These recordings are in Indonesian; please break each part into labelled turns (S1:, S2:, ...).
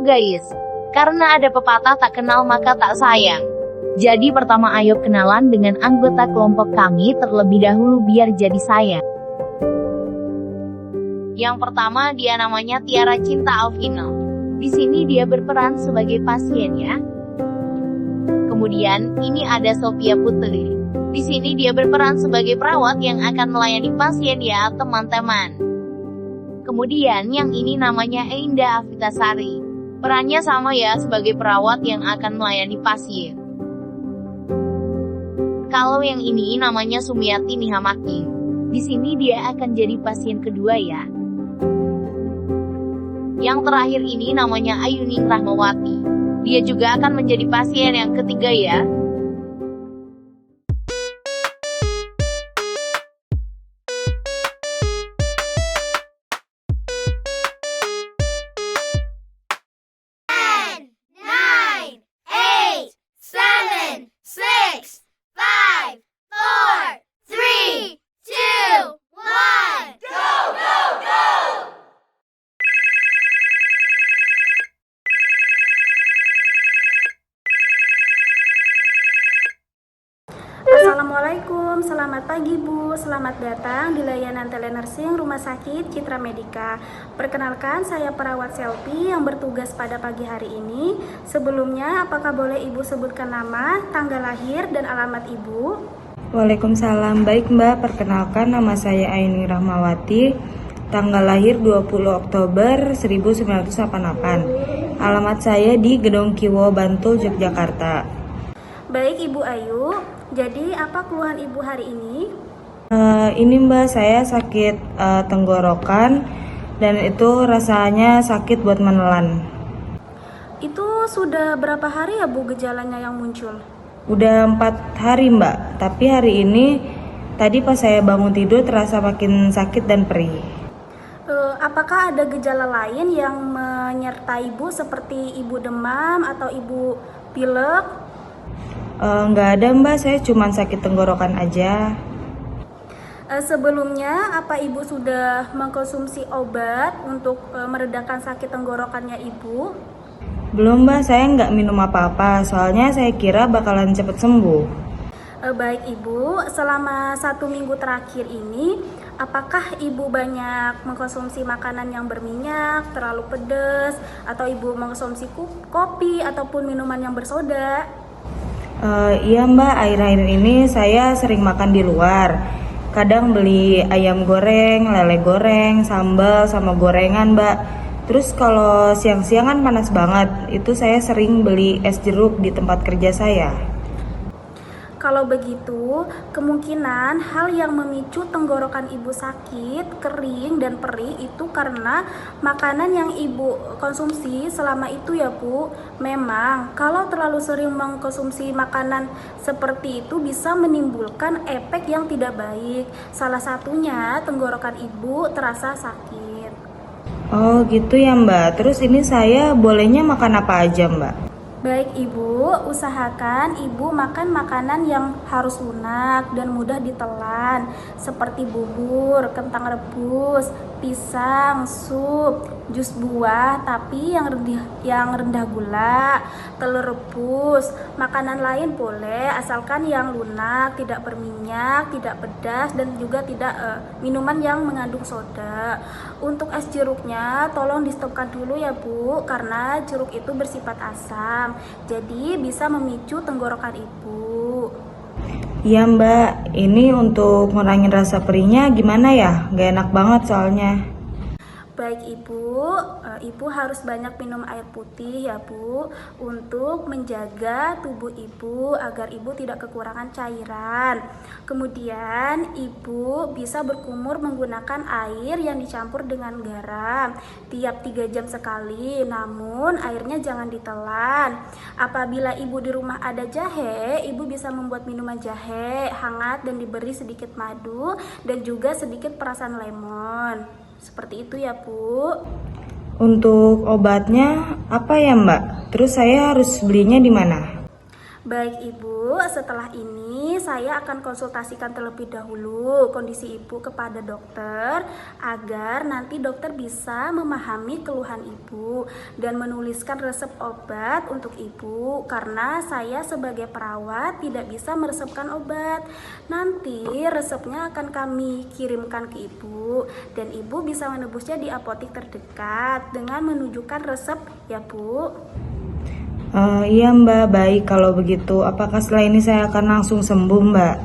S1: guys. Karena ada pepatah tak kenal maka tak sayang. Jadi pertama ayo kenalan dengan anggota kelompok kami terlebih dahulu biar jadi sayang. Yang pertama dia namanya Tiara Cinta Alvino. Di sini dia berperan sebagai pasien ya. Kemudian ini ada Sofia Putri. Di sini dia berperan sebagai perawat yang akan melayani pasien ya teman-teman. Kemudian yang ini namanya Einda Afitasari. Perannya sama ya sebagai perawat yang akan melayani pasien. Kalau yang ini namanya Sumiati Nihamaki. Di sini dia akan jadi pasien kedua ya. Yang terakhir ini namanya Ayuning Rahmawati. Dia juga akan menjadi pasien yang ketiga ya.
S2: Assalamualaikum, selamat pagi Bu, selamat datang di layanan telenursing Rumah Sakit Citra Medika. Perkenalkan, saya perawat Selvi yang bertugas pada pagi hari ini. Sebelumnya, apakah boleh Ibu sebutkan nama, tanggal lahir, dan alamat Ibu?
S3: Waalaikumsalam, baik Mbak, perkenalkan nama saya Ayuning Rahmawati, tanggal lahir 20 Oktober 1988. Alamat saya di Gedong Kiwo, Bantul, Yogyakarta.
S2: Baik Ibu Ayu, jadi apa keluhan Ibu hari ini?
S3: Ini Mbak, saya sakit tenggorokan dan itu rasanya sakit buat menelan.
S2: Itu sudah berapa hari ya Bu gejalanya yang muncul?
S3: Udah 4 hari Mbak, tapi hari ini tadi pas saya bangun tidur terasa makin sakit dan perih.
S2: Apakah ada gejala lain yang menyertai Ibu seperti Ibu demam atau Ibu pilek?
S3: Nggak ada Mbak, saya cuma sakit tenggorokan aja.
S2: Sebelumnya, apa Ibu sudah mengkonsumsi obat untuk meredakan sakit tenggorokannya Ibu?
S3: Belum Mbak, saya nggak minum apa-apa, soalnya saya kira bakalan cepet sembuh.
S2: Baik Ibu, selama 1 minggu terakhir ini, apakah Ibu banyak mengkonsumsi makanan yang berminyak, terlalu pedas, atau Ibu mengkonsumsi kopi ataupun minuman yang bersoda?
S3: Iya Mbak, akhir-akhir ini saya sering makan di luar. Kadang beli ayam goreng, lele goreng, sambal, sama gorengan Mbak. Terus kalau siang-siang kan panas banget, itu saya sering beli es jeruk di tempat kerja saya.
S2: Kalau begitu, kemungkinan hal yang memicu tenggorokan Ibu sakit, kering, dan perih itu karena makanan yang Ibu konsumsi selama itu ya Bu. Memang, kalau terlalu sering mengkonsumsi makanan seperti itu bisa menimbulkan efek yang tidak baik. Salah satunya tenggorokan Ibu terasa sakit.
S3: Oh gitu ya Mbak, terus ini saya bolehnya makan apa aja Mbak?
S2: Baik Ibu, usahakan Ibu makan makanan yang harus lunak dan mudah ditelan seperti bubur, kentang rebus, pisang, sup, jus buah tapi yang rendah gula, telur rebus. Makanan lain boleh asalkan yang lunak, tidak berminyak, tidak pedas, dan juga tidak minuman yang mengandung soda. Untuk es jeruknya tolong di stopkan dulu ya Bu, karena jeruk itu bersifat asam, jadi bisa memicu tenggorokan Ibu.
S3: Iya Mbak, ini untuk ngurangin rasa perihnya gimana ya? Gak enak banget soalnya.
S2: Baik Ibu harus banyak minum air putih ya Bu, untuk menjaga tubuh Ibu agar Ibu tidak kekurangan cairan. Kemudian Ibu bisa berkumur menggunakan air yang dicampur dengan garam tiap 3 jam sekali, namun airnya jangan ditelan. Apabila Ibu di rumah ada jahe, Ibu bisa membuat minuman jahe hangat dan diberi sedikit madu dan juga sedikit perasan lemon. Seperti itu ya Bu.
S3: Untuk obatnya apa ya Mbak? Terus saya harus belinya di mana?
S2: Baik Ibu, setelah ini saya akan konsultasikan terlebih dahulu kondisi Ibu kepada dokter agar nanti dokter bisa memahami keluhan Ibu dan menuliskan resep obat untuk Ibu, karena saya sebagai perawat tidak bisa meresepkan obat. Nanti resepnya akan kami kirimkan ke Ibu dan Ibu bisa menebusnya di apotek terdekat dengan menunjukkan resep ya Bu.
S3: Iya Mbak, baik kalau begitu. Apakah setelah ini saya akan langsung sembuh Mbak?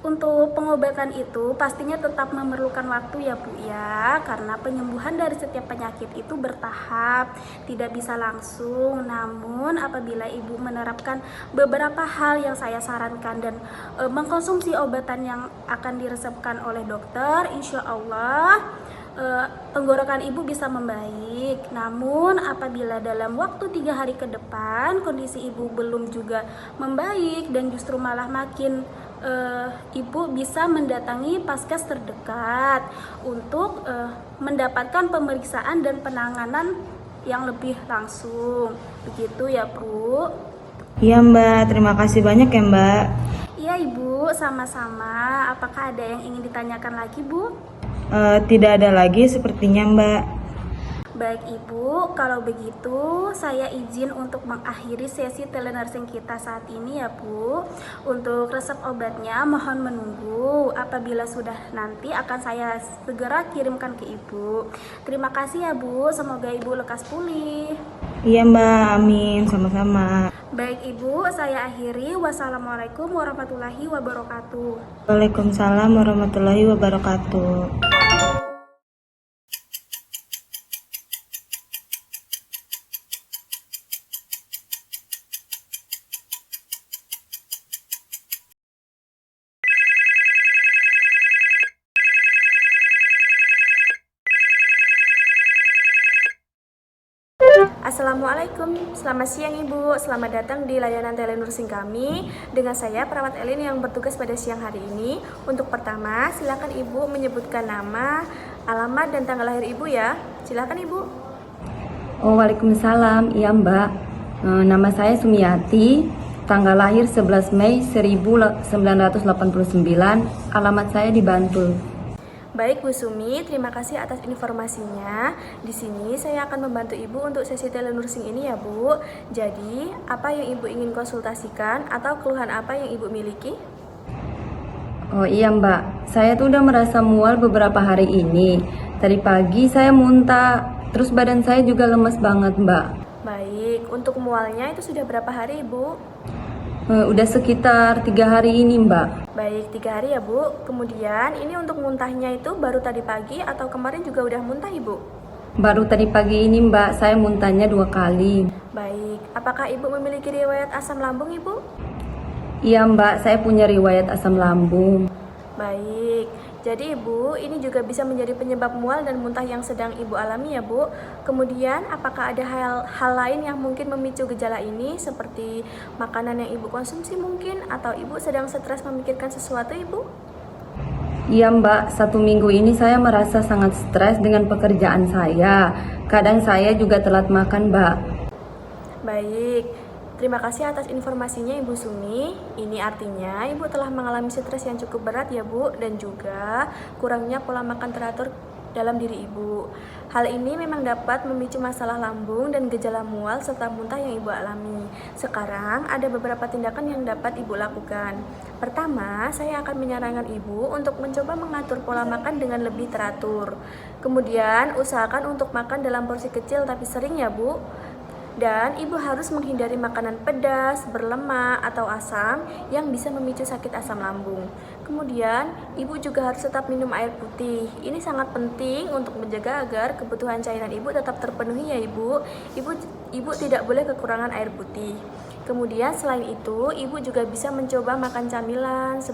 S2: Untuk pengobatan itu pastinya tetap memerlukan waktu ya Bu ya, karena penyembuhan dari setiap penyakit itu bertahap, tidak bisa langsung. Namun apabila Ibu menerapkan beberapa hal yang saya sarankan dan mengkonsumsi obatan yang akan diresepkan oleh dokter, insya Allah tenggorokan Ibu bisa membaik. Namun apabila dalam waktu 3 hari ke depan kondisi Ibu belum juga membaik dan justru malah makin, Ibu bisa mendatangi paskes terdekat untuk mendapatkan pemeriksaan dan penanganan yang lebih langsung. Begitu ya Bu.
S3: Iya Mbak, terima kasih banyak ya Mbak.
S2: Iya Ibu, sama-sama. Apakah ada yang ingin ditanyakan lagi Bu?
S3: Tidak ada lagi sepertinya Mbak.
S2: Baik Ibu, kalau begitu saya izin untuk mengakhiri sesi telenursing kita saat ini ya Bu. Untuk resep obatnya mohon menunggu, apabila sudah nanti akan saya segera kirimkan ke Ibu. Terima kasih ya Bu, semoga Ibu lekas pulih.
S3: Iya Mbak, amin, sama-sama.
S2: Baik Ibu, saya akhiri. Wassalamualaikum warahmatullahi wabarakatuh.
S3: Waalaikumsalam warahmatullahi wabarakatuh.
S4: Assalamualaikum, selamat siang Ibu, selamat datang di layanan telenursing kami. Dengan saya perawat Elin yang bertugas pada siang hari ini. Untuk pertama, silakan Ibu menyebutkan nama, alamat, dan tanggal lahir Ibu ya. Silakan Ibu.
S5: Oh, waalaikumsalam, iya Mbak. Nama saya Sumiati, tanggal lahir 11 Mei 1989, alamat saya di Bantul.
S4: Baik Bu Sumi, terima kasih atas informasinya. Di sini saya akan membantu Ibu untuk sesi telenursing ini ya Bu. Jadi, apa yang Ibu ingin konsultasikan atau keluhan apa yang Ibu miliki?
S5: Oh iya Mbak, saya tuh udah merasa mual beberapa hari ini. Tadi pagi saya muntah, terus badan saya juga lemes banget Mbak.
S4: Baik, untuk mualnya itu sudah berapa hari Ibu?
S5: Udah sekitar 3 hari ini Mbak.
S4: Baik, 3 hari ya Bu. Kemudian ini untuk muntahnya itu baru tadi pagi atau kemarin juga udah muntah Ibu?
S5: Baru tadi pagi ini Mbak, saya muntahnya 2 kali.
S4: Baik, apakah Ibu memiliki riwayat asam lambung Ibu?
S5: Iya Mbak, saya punya riwayat asam lambung.
S4: Baik, jadi Ibu ini juga bisa menjadi penyebab mual dan muntah yang sedang Ibu alami ya Bu. Kemudian apakah ada hal lain yang mungkin memicu gejala ini seperti makanan yang Ibu konsumsi mungkin, atau Ibu sedang stres memikirkan sesuatu Ibu?
S5: Iya Mbak, 1 minggu ini saya merasa sangat stres dengan pekerjaan saya. Kadang saya juga telat makan Mbak.
S4: Baik, terima kasih atas informasinya Ibu Sumi. Ini artinya Ibu telah mengalami stres yang cukup berat ya Bu, dan juga kurangnya pola makan teratur dalam diri Ibu. Hal ini memang dapat memicu masalah lambung dan gejala mual serta muntah yang Ibu alami. Sekarang ada beberapa tindakan yang dapat Ibu lakukan. Pertama, saya akan menyarankan Ibu untuk mencoba mengatur pola makan dengan lebih teratur. Kemudian, usahakan untuk makan dalam porsi kecil tapi sering ya Bu. Dan Ibu harus menghindari makanan pedas, berlemak, atau asam yang bisa memicu sakit asam lambung. Kemudian, Ibu juga harus tetap minum air putih. Ini sangat penting untuk menjaga agar kebutuhan cairan Ibu tetap terpenuhi ya Ibu. Ibu tidak boleh kekurangan air putih. Kemudian selain itu, Ibu juga bisa mencoba makan camilan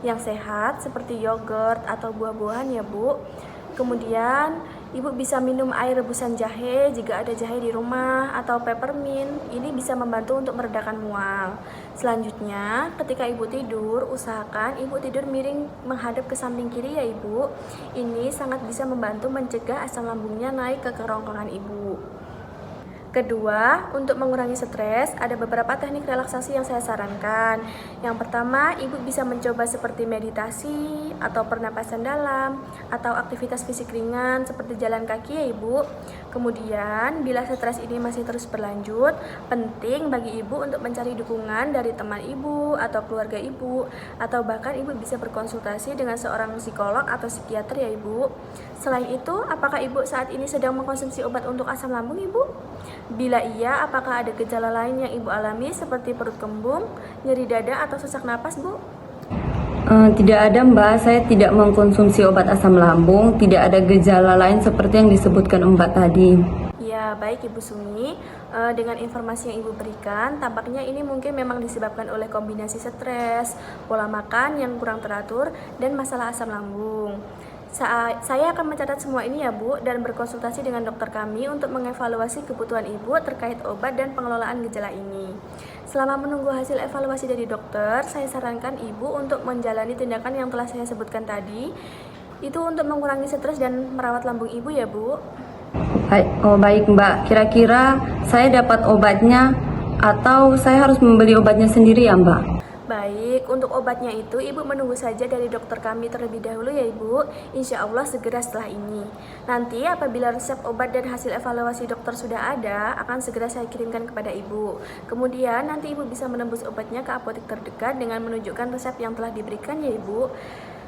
S4: yang sehat seperti yogurt atau buah-buahan ya Bu. Kemudian Ibu bisa minum air rebusan jahe jika ada jahe di rumah atau peppermint. Ini bisa membantu untuk meredakan mual. Selanjutnya, ketika Ibu tidur, usahakan Ibu tidur miring menghadap ke samping kiri ya Ibu. Ini sangat bisa membantu mencegah asam lambungnya naik ke kerongkongan Ibu. Kedua, untuk mengurangi stres, ada beberapa teknik relaksasi yang saya sarankan. Yang pertama, Ibu bisa mencoba seperti meditasi atau pernapasan dalam atau aktivitas fisik ringan seperti jalan kaki ya Ibu. Kemudian, bila stres ini masih terus berlanjut, penting bagi Ibu untuk mencari dukungan dari teman Ibu atau keluarga Ibu, atau bahkan Ibu bisa berkonsultasi dengan seorang psikolog atau psikiater ya Ibu. Selain itu, apakah Ibu saat ini sedang mengkonsumsi obat untuk asam lambung Ibu? Bila iya, apakah ada gejala lain yang Ibu alami seperti perut kembung, nyeri dada, atau sesak napas, Bu?
S5: Tidak ada Mbak, saya tidak mengkonsumsi obat asam lambung, tidak ada gejala lain seperti yang disebutkan Mbak tadi.
S4: Ya, baik Ibu Sumi. Dengan informasi yang Ibu berikan, tampaknya ini mungkin memang disebabkan oleh kombinasi stres, pola makan yang kurang teratur, dan masalah asam lambung. Saya akan mencatat semua ini ya Bu, dan berkonsultasi dengan dokter kami untuk mengevaluasi kebutuhan Ibu terkait obat dan pengelolaan gejala ini. Selama menunggu hasil evaluasi dari dokter, saya sarankan Ibu untuk menjalani tindakan yang telah saya sebutkan tadi, itu untuk mengurangi stres dan merawat lambung Ibu ya Bu.
S5: Baik Mbak, kira-kira saya dapat obatnya atau saya harus membeli obatnya sendiri ya Mbak?
S4: Baik, untuk obatnya itu Ibu menunggu saja dari dokter kami terlebih dahulu ya Ibu. Insya Allah segera setelah ini. Nanti apabila resep obat dan hasil evaluasi dokter sudah ada, akan segera saya kirimkan kepada Ibu. Kemudian nanti Ibu bisa menembus obatnya ke apotek terdekat dengan menunjukkan resep yang telah diberikan ya Ibu.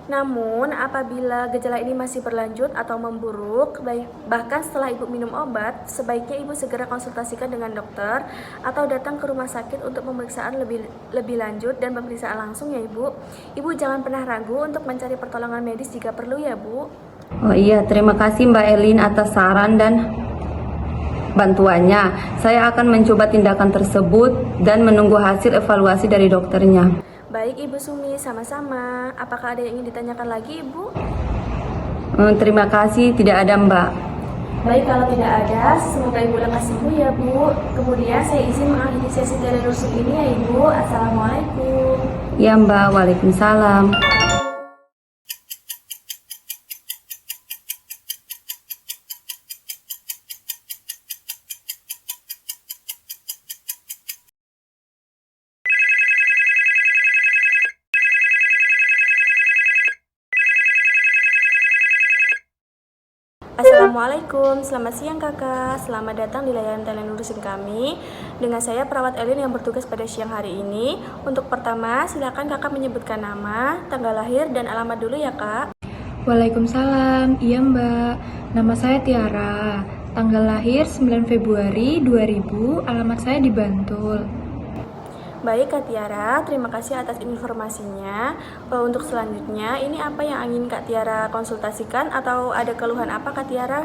S4: Namun, apabila gejala ini masih berlanjut atau memburuk, bahkan setelah Ibu minum obat, sebaiknya Ibu segera konsultasikan dengan dokter atau datang ke rumah sakit untuk pemeriksaan lebih lanjut dan pemeriksaan langsung ya Ibu. Ibu jangan pernah ragu untuk mencari pertolongan medis jika perlu ya Bu.
S5: Oh iya, terima kasih Mbak Elin atas saran dan bantuannya. Saya akan mencoba tindakan tersebut dan menunggu hasil evaluasi dari dokternya.
S4: Baik Ibu Sumi, sama-sama. Apakah ada yang ingin ditanyakan lagi Ibu?
S5: Terima kasih, tidak ada Mbak.
S4: Baik, kalau tidak ada, semoga Ibu lekas sembuh ya Bu. Kemudian saya izin mengakhiri sesi telerusuk ini ya Ibu. Assalamualaikum.
S5: Ya Mbak, waalaikumsalam.
S4: Assalamualaikum, selamat siang kakak. Selamat datang di layanan telemedicine kami. Dengan saya perawat Elin yang bertugas pada siang hari ini. Untuk pertama, silakan kakak menyebutkan nama, tanggal lahir, dan alamat dulu ya kak.
S6: Waalaikumsalam, iya Mbak. Nama saya Tiara. Tanggal lahir 9 Februari 2000, alamat saya di Bantul.
S4: Baik Kak Tiara, terima kasih atas informasinya. Untuk selanjutnya, ini apa yang ingin Kak Tiara konsultasikan atau ada keluhan apa Kak Tiara?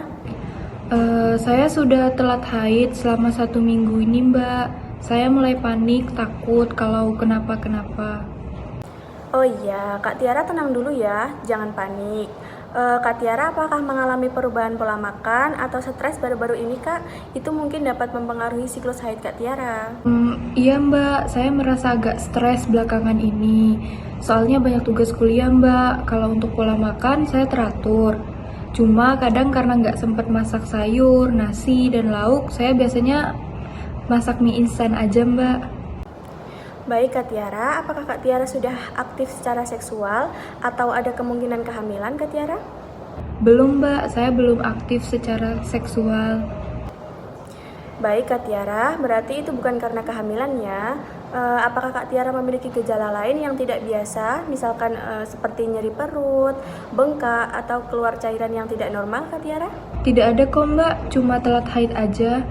S6: Saya sudah telat haid selama 1 minggu ini Mbak. Saya mulai panik, takut kalau kenapa-kenapa.
S4: Oh iya, Kak Tiara tenang dulu ya, jangan panik. Kak Tiara, apakah mengalami perubahan pola makan atau stres baru-baru ini Kak? Itu mungkin dapat mempengaruhi siklus haid Kak Tiara.
S6: Iya Mbak, saya merasa agak stres belakangan ini. Soalnya banyak tugas kuliah Mbak. Kalau untuk pola makan saya teratur. Cuma kadang karena nggak sempat masak sayur, nasi, dan lauk, saya biasanya masak mie instan aja Mbak.
S4: Baik Kak Tiara, apakah Kak Tiara sudah aktif secara seksual atau ada kemungkinan kehamilan Kak Tiara?
S6: Belum Mbak, saya belum aktif secara seksual.
S4: Baik Kak Tiara, berarti itu bukan karena kehamilan ya. Apakah Kak Tiara memiliki gejala lain yang tidak biasa, misalkan seperti nyeri perut, bengkak, atau keluar cairan yang tidak normal Kak Tiara?
S6: Tidak ada kok Mbak, cuma telat haid aja.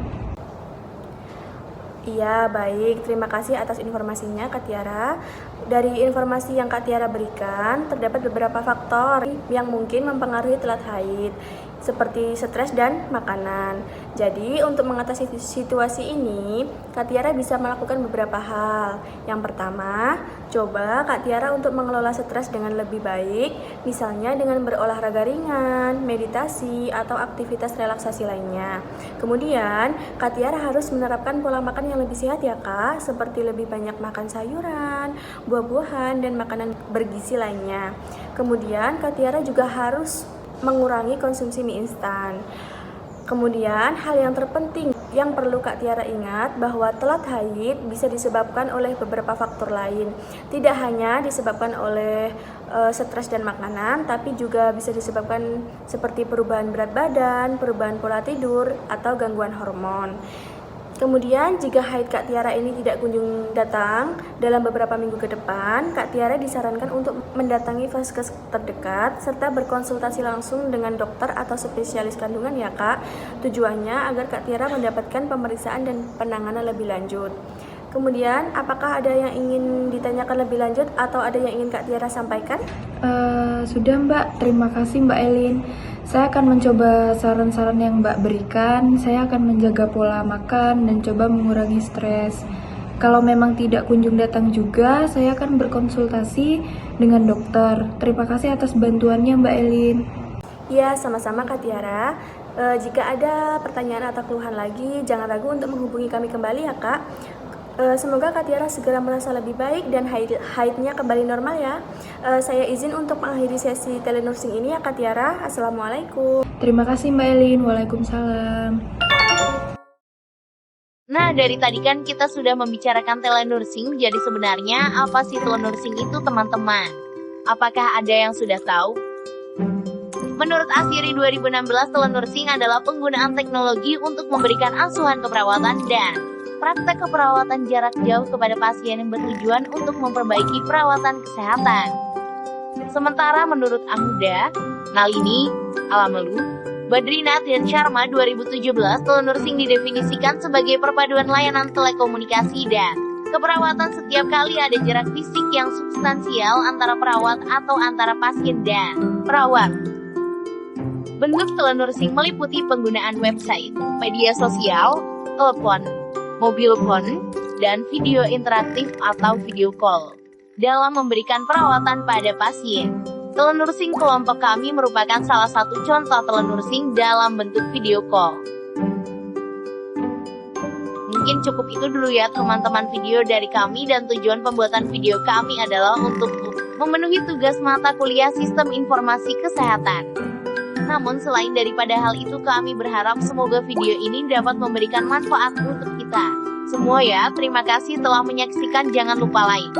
S4: Iya, baik. Terima kasih atas informasinya, Kak Tiara. Dari informasi yang Kak Tiara berikan, terdapat beberapa faktor yang mungkin mempengaruhi telat haid, seperti stres dan makanan. Jadi, untuk mengatasi situasi ini, Kak Tiara bisa melakukan beberapa hal. Yang pertama, coba Kak Tiara untuk mengelola stres dengan lebih baik, misalnya dengan berolahraga ringan, meditasi, atau aktivitas relaksasi lainnya. Kemudian, Kak Tiara harus menerapkan pola makan yang lebih sehat ya Kak, seperti lebih banyak makan sayuran, buah-buahan, dan makanan bergizi lainnya. Kemudian, Kak Tiara juga harus mengurangi konsumsi mie instan. Kemudian, hal yang terpenting Yang perlu Kak Tiara ingat bahwa telat haid bisa disebabkan oleh beberapa faktor lain. Tidak hanya disebabkan oleh stres dan makanan, tapi juga bisa disebabkan seperti perubahan berat badan, perubahan pola tidur, atau gangguan hormon. Kemudian jika haid Kak Tiara ini tidak kunjung datang dalam beberapa minggu ke depan, Kak Tiara disarankan untuk mendatangi vaskes terdekat serta berkonsultasi langsung dengan dokter atau spesialis kandungan ya Kak. Tujuannya agar Kak Tiara mendapatkan pemeriksaan dan penanganan lebih lanjut. Kemudian apakah ada yang ingin ditanyakan lebih lanjut atau ada yang ingin Kak Tiara sampaikan?
S6: Sudah Mbak, terima kasih Mbak Elin. Saya akan mencoba saran-saran yang Mbak berikan. Saya akan menjaga pola makan dan coba mengurangi stres. Kalau memang tidak kunjung datang juga, saya akan berkonsultasi dengan dokter. Terima kasih atas bantuannya Mbak Elin.
S4: Ya, sama-sama Kak Tiara. Jika ada pertanyaan atau keluhan lagi, jangan ragu untuk menghubungi kami kembali ya Kak. Semoga Kak Tiara segera merasa lebih baik dan haidnya kembali normal ya. Saya izin untuk mengakhiri sesi telenursing ini ya Kak Tiara. Assalamualaikum.
S6: Terima kasih Mbak Elin. Waalaikumsalam.
S1: Nah, dari tadi kan kita sudah membicarakan telenursing, jadi sebenarnya apa sih telenursing itu teman-teman? Apakah ada yang sudah tahu? Menurut Asiri 2016, telenursing adalah penggunaan teknologi untuk memberikan asuhan keperawatan dan praktek keperawatan jarak jauh kepada pasien yang bertujuan untuk memperbaiki perawatan kesehatan. Sementara menurut Ahuda, Nalini, Alamelu, Badrinath dan Sharma 2017, telenursing didefinisikan sebagai perpaduan layanan telekomunikasi dan keperawatan setiap kali ada jarak fisik yang substansial antara perawat atau antara pasien dan perawat. Bentuk telenursing meliputi penggunaan website, media sosial, telepon, mobile phone, dan video interaktif atau video call dalam memberikan perawatan pada pasien. Telenursing kelompok kami merupakan salah satu contoh telenursing dalam bentuk video call. Mungkin cukup itu dulu ya teman-teman video dari kami, dan tujuan pembuatan video kami adalah untuk memenuhi tugas mata kuliah Sistem Informasi Kesehatan. Namun selain daripada hal itu, kami berharap semoga video ini dapat memberikan manfaat untuk kita semua ya. Terima kasih telah menyaksikan, jangan lupa like.